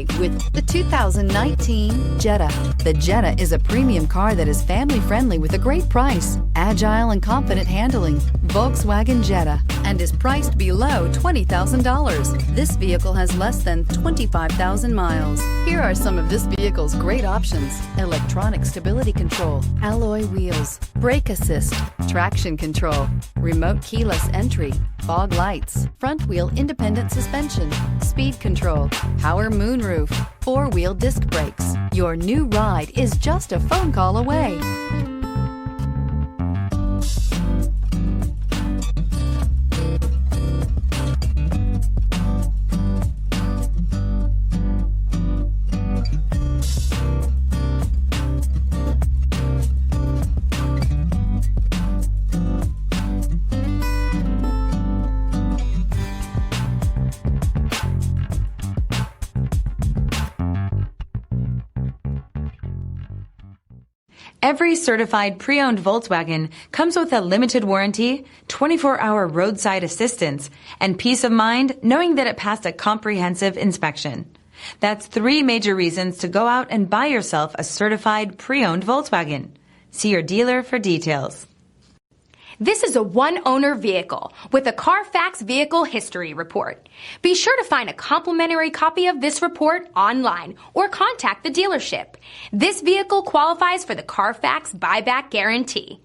today with the 2019 Jetta. The Jetta is a premium car that is family-friendly with a great price, agile and confident handling. Volkswagen Jetta, and is priced below $20,000. This vehicle has less than 25,000 miles. Here are some of this vehicle's great options: electronic stability control, alloy wheels, brake assist, traction control, remote keyless entry, fog lights, front wheel independent suspension, speed control, power moonroof, four-wheel disc brakes. Your new ride is just a phone call away. Every certified pre-owned Volkswagen comes with a limited warranty, 24-hour roadside assistance, and peace of mind knowing that it passed a comprehensive inspection. That's 3 major reasons to go out and buy yourself a certified pre-owned Volkswagen. See your dealer for details. This is a one-owner vehicle with a CARFAX Vehicle History Report. Be sure to find a complimentary copy of this report online or contact the dealership. This vehicle qualifies for the CARFAX Buyback Guarantee.